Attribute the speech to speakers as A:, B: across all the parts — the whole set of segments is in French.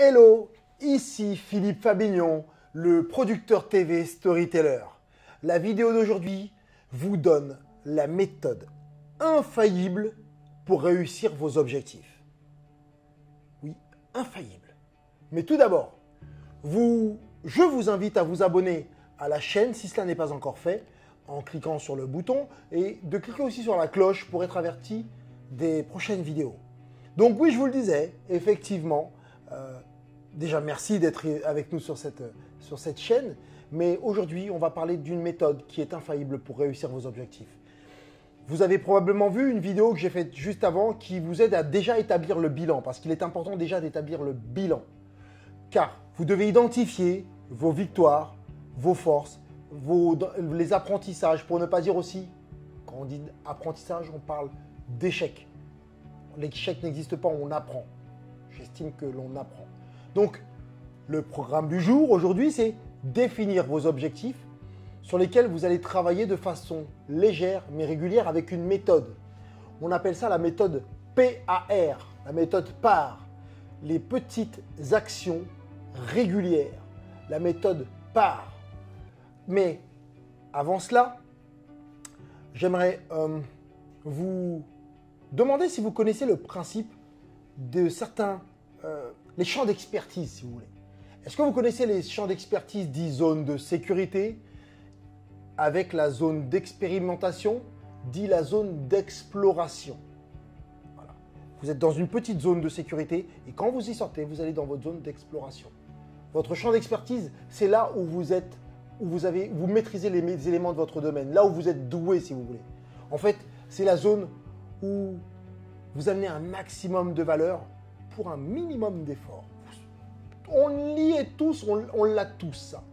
A: Hello, ici Philippe Fabignon, le producteur TV Storyteller. La vidéo d'aujourd'hui vous donne la méthode infaillible pour réussir vos objectifs. Oui, infaillible. Mais tout d'abord, je vous invite à vous abonner à la chaîne si cela n'est pas encore fait en cliquant sur le bouton et de cliquer aussi sur la cloche pour être averti des prochaines vidéos. Donc oui, je vous le disais, effectivement, déjà merci d'être avec nous sur cette chaîne, mais aujourd'hui, on va parler d'une méthode qui est infaillible pour réussir vos objectifs. Vous avez probablement vu une vidéo que j'ai faite juste avant qui vous aide à déjà établir le bilan, parce qu'il est important déjà d'établir le bilan. Car vous devez identifier vos victoires, vos forces, les apprentissages, pour ne pas dire aussi, quand on dit apprentissage, on parle d'échec. L'échec n'existe pas, on apprend. J'estime que l'on apprend. Donc, le programme du jour, aujourd'hui, c'est définir vos objectifs sur lesquels vous allez travailler de façon légère mais régulière avec une méthode. On appelle ça la méthode PAR, la méthode PAR, les petites actions régulières, la méthode PAR. Mais avant cela, j'aimerais vous demander si vous connaissez le principe de certains, les champs d'expertise, si vous voulez. Est-ce que vous connaissez les champs d'expertise dits zone de sécurité avec la zone d'expérimentation, dit la zone d'exploration. Voilà. Vous êtes dans une petite zone de sécurité et quand vous y sortez, vous allez dans votre zone d'exploration. Votre champ d'expertise, c'est là où vous êtes, vous maîtrisez les éléments de votre domaine, là où vous êtes doué, si vous voulez. En fait, c'est la zone où vous amenez un maximum de valeur pour un minimum d'effort. On l'y est tous, on l'a tous, ça.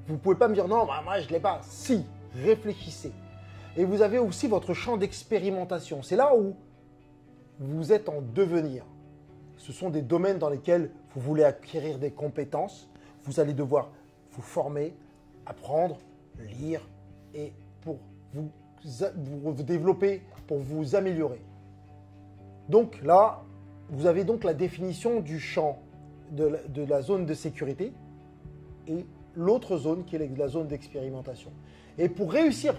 A: Vous ne pouvez pas me dire non, bah, moi je ne l'ai pas. Si, réfléchissez. Et vous avez aussi votre champ d'expérimentation. C'est là où vous êtes en devenir. Ce sont des domaines dans lesquels vous voulez acquérir des compétences. Vous allez devoir vous former, apprendre, lire et pour vous développer, pour vous améliorer. Donc là, vous avez donc la définition du champ de la zone de sécurité et l'autre zone qui est la zone d'expérimentation. Et pour réussir,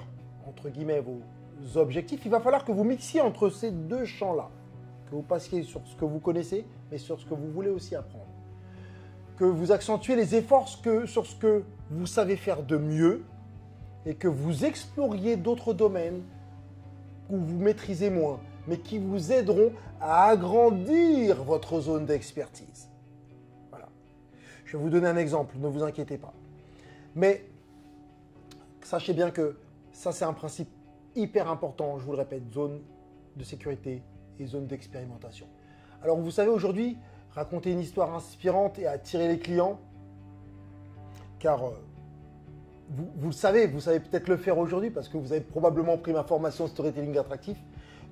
A: entre guillemets, vos objectifs, il va falloir que vous mixiez entre ces deux champs-là, que vous passiez sur ce que vous connaissez, mais sur ce que vous voulez aussi apprendre. Que vous accentuez les efforts sur ce que vous savez faire de mieux et que vous exploriez d'autres domaines où vous maîtrisez moins, mais qui vous aideront à agrandir votre zone d'expertise. Voilà. Je vais vous donner un exemple, ne vous inquiétez pas. Mais sachez bien que ça, c'est un principe hyper important, je vous le répète, zone de sécurité et zone d'expérimentation. Alors, vous savez, aujourd'hui, raconter une histoire inspirante et attirer les clients, car vous le savez, vous savez peut-être le faire aujourd'hui parce que vous avez probablement pris ma formation Storytelling Attractif.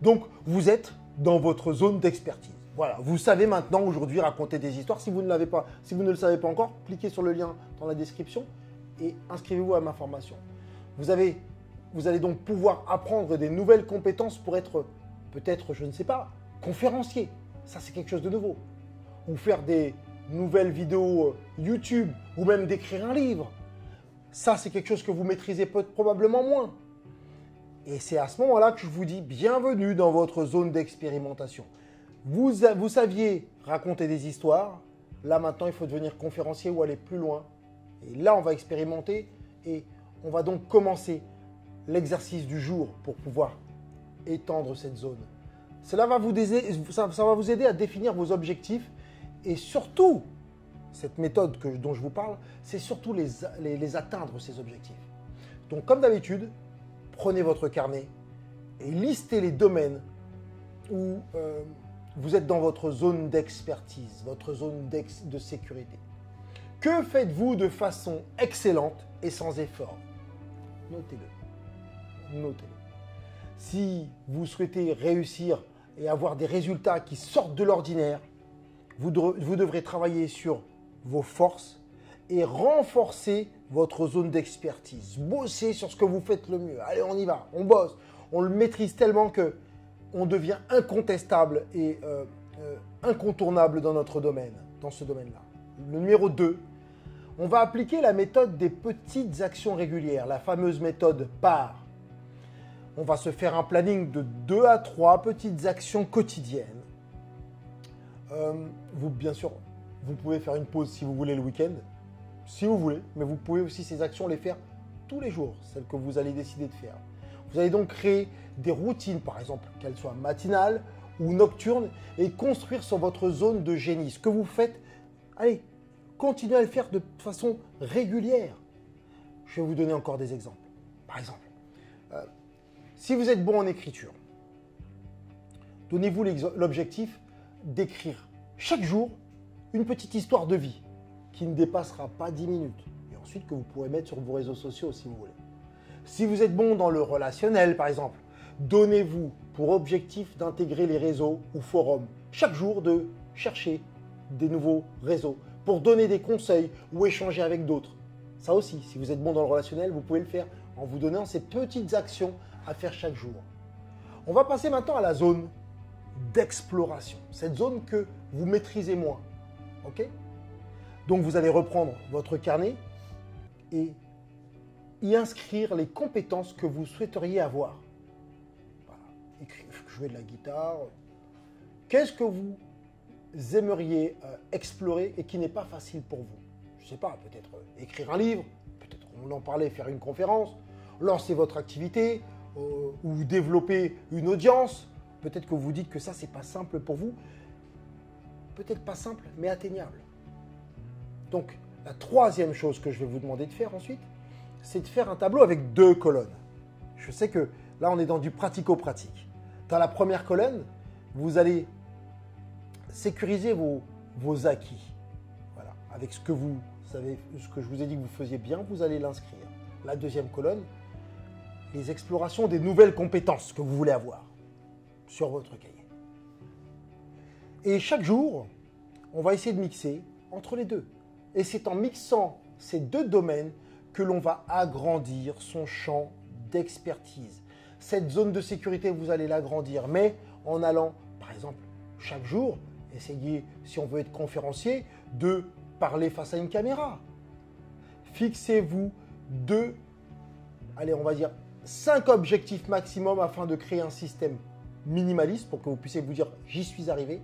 A: Donc, vous êtes dans votre zone d'expertise. Voilà, vous savez maintenant aujourd'hui raconter des histoires. Si vous ne l'avez pas, si vous ne le savez pas encore, cliquez sur le lien dans la description et inscrivez-vous à ma formation. Vous allez donc pouvoir apprendre des nouvelles compétences pour être peut-être, je ne sais pas, conférencier. Ça, c'est quelque chose de nouveau. Ou faire des nouvelles vidéos YouTube ou même d'écrire un livre. Ça, c'est quelque chose que vous maîtrisez probablement moins. Et c'est à ce moment-là que je vous dis bienvenue dans votre zone d'expérimentation. Vous saviez raconter des histoires. Là, maintenant, il faut devenir conférencier ou aller plus loin. Et là, on va expérimenter et on va donc commencer l'exercice du jour pour pouvoir étendre cette zone. Cela va ça va vous aider à définir vos objectifs et surtout, cette méthode dont je vous parle, c'est surtout les atteindre, ces objectifs. Donc, comme d'habitude, prenez votre carnet et listez les domaines où vous êtes dans votre zone d'expertise, votre zone de sécurité. Que faites-vous de façon excellente et sans effort? Notez-le. Notez-le. Si vous souhaitez réussir et avoir des résultats qui sortent de l'ordinaire, vous devrez travailler sur vos forces et renforcer votre zone d'expertise. Bossez sur ce que vous faites le mieux. Allez, on y va, on bosse. On le maîtrise tellement qu'on devient incontestable et incontournable dans notre domaine. dans ce domaine-là. Le numéro 2, on va appliquer la méthode des petites actions régulières, la fameuse méthode PAR. On va se faire un planning de 2 à 3 petites actions quotidiennes. Bien sûr, vous pouvez faire une pause si vous voulez le week-end, si vous voulez, mais vous pouvez aussi ces actions les faire tous les jours, celles que vous allez décider de faire. Vous allez donc créer des routines, par exemple, qu'elles soient matinales ou nocturnes, et construire sur votre zone de génie. Ce que vous faites, allez, continuez à le faire de façon régulière. Je vais vous donner encore des exemples. Par exemple, si vous êtes bon en écriture, donnez-vous l'objectif d'écrire chaque jour une petite histoire de vie qui ne dépassera pas 10 minutes et ensuite que vous pourrez mettre sur vos réseaux sociaux si vous voulez. Si vous êtes bon dans le relationnel, par exemple, donnez-vous pour objectif d'intégrer les réseaux ou forums. Chaque jour, de chercher des nouveaux réseaux pour donner des conseils ou échanger avec d'autres. Ça aussi, si vous êtes bon dans le relationnel, vous pouvez le faire en vous donnant ces petites actions à faire chaque jour. On va passer maintenant à la zone d'exploration, cette zone que vous maîtrisez moins. Ok ? Donc vous allez reprendre votre carnet et y inscrire les compétences que vous souhaiteriez avoir. Voilà. Jouer de la guitare. Qu'est-ce que vous aimeriez explorer et qui n'est pas facile pour vous? Je ne sais pas, peut-être écrire un livre, peut-être on en parlait, faire une conférence, lancer votre activité ou développer une audience. Peut-être que vous dites que ça, c'est pas simple pour vous. Peut-être pas simple, mais atteignable. Donc, la troisième chose que je vais vous demander de faire ensuite, c'est de faire un tableau avec 2 colonnes. Je sais que là, on est dans du pratico-pratique. Dans la première colonne, vous allez sécuriser vos acquis. Voilà. Avec ce que je vous ai dit que vous faisiez bien, vous allez l'inscrire. La deuxième colonne, les explorations des nouvelles compétences que vous voulez avoir sur votre cahier. Et chaque jour, on va essayer de mixer entre les deux. Et c'est en mixant ces 2 domaines que l'on va agrandir son champ d'expertise. Cette zone de sécurité, vous allez l'agrandir, mais en allant, par exemple, chaque jour, essayer, si on veut être conférencier, de parler face à une caméra. Fixez-vous 5 objectifs maximum afin de créer un système minimaliste pour que vous puissiez vous dire « j'y suis arrivé ».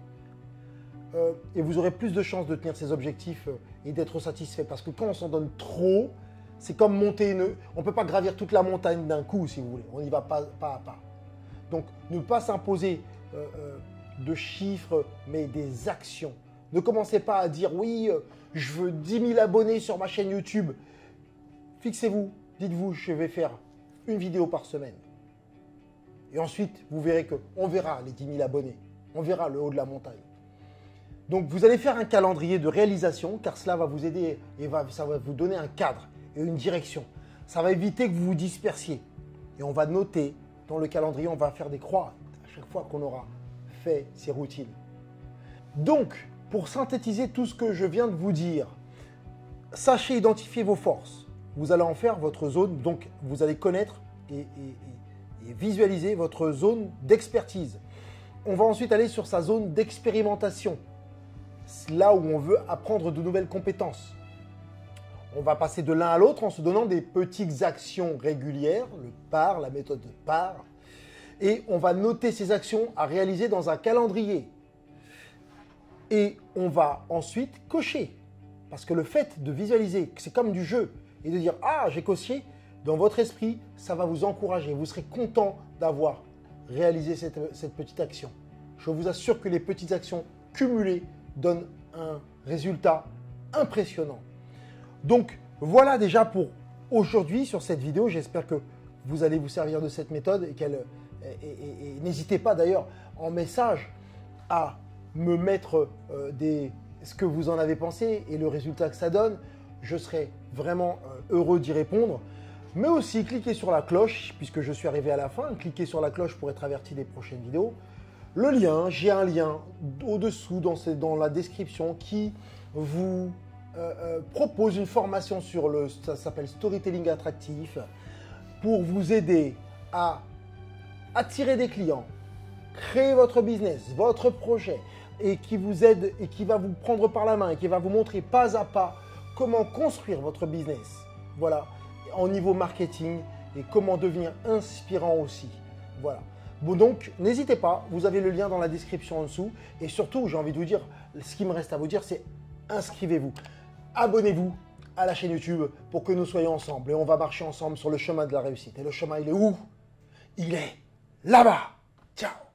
A: Et vous aurez plus de chances de tenir ces objectifs et d'être satisfait. Parce que quand on s'en donne trop, c'est comme monter on ne peut pas gravir toute la montagne d'un coup, si vous voulez. On y va pas à pas. Donc, ne pas s'imposer de chiffres, mais des actions. Ne commencez pas à dire « oui, je veux 10 000 abonnés sur ma chaîne YouTube ». Fixez-vous, dites-vous « je vais faire une vidéo par semaine ». Et ensuite, vous verrez qu'on verra les 10 000 abonnés. On verra le haut de la montagne. Donc, vous allez faire un calendrier de réalisation car cela va vous aider et ça va vous donner un cadre et une direction. Ça va éviter que vous vous dispersiez. Et on va noter dans le calendrier, on va faire des croix à chaque fois qu'on aura fait ces routines. Donc, pour synthétiser tout ce que je viens de vous dire, sachez identifier vos forces. Vous allez en faire votre zone, donc vous allez connaître et visualiser votre zone d'expertise. On va ensuite aller sur sa zone d'expérimentation. Là où on veut apprendre de nouvelles compétences. On va passer de l'un à l'autre en se donnant des petites actions régulières, le PAR, la méthode PAR, et on va noter ces actions à réaliser dans un calendrier. Et on va ensuite cocher, parce que le fait de visualiser, c'est comme du jeu, et de dire « ah, j'ai coché », dans votre esprit, ça va vous encourager, vous serez content d'avoir réalisé cette petite action. Je vous assure que les petites actions cumulées donne un résultat impressionnant. Donc, voilà déjà pour aujourd'hui sur cette vidéo. J'espère que vous allez vous servir de cette méthode et n'hésitez pas d'ailleurs en message à me mettre ce que vous en avez pensé et le résultat que ça donne. Je serai vraiment heureux d'y répondre. Mais aussi, cliquez sur la cloche, puisque je suis arrivé à la fin. Cliquez sur la cloche pour être averti des prochaines vidéos. Le lien, j'ai un lien au-dessous dans la description qui vous propose une formation ça s'appelle Storytelling Attractif, pour vous aider à attirer des clients, créer votre business, votre projet, et qui vous aide et qui va vous prendre par la main et qui va vous montrer pas à pas comment construire votre business. Voilà, en niveau marketing et comment devenir inspirant aussi. Voilà. Bon donc, n'hésitez pas, vous avez le lien dans la description en dessous. Et surtout, j'ai envie de vous dire, ce qui me reste à vous dire, c'est inscrivez-vous. Abonnez-vous à la chaîne YouTube pour que nous soyons ensemble. Et on va marcher ensemble sur le chemin de la réussite. Et le chemin, il est où? Il est là-bas. Ciao.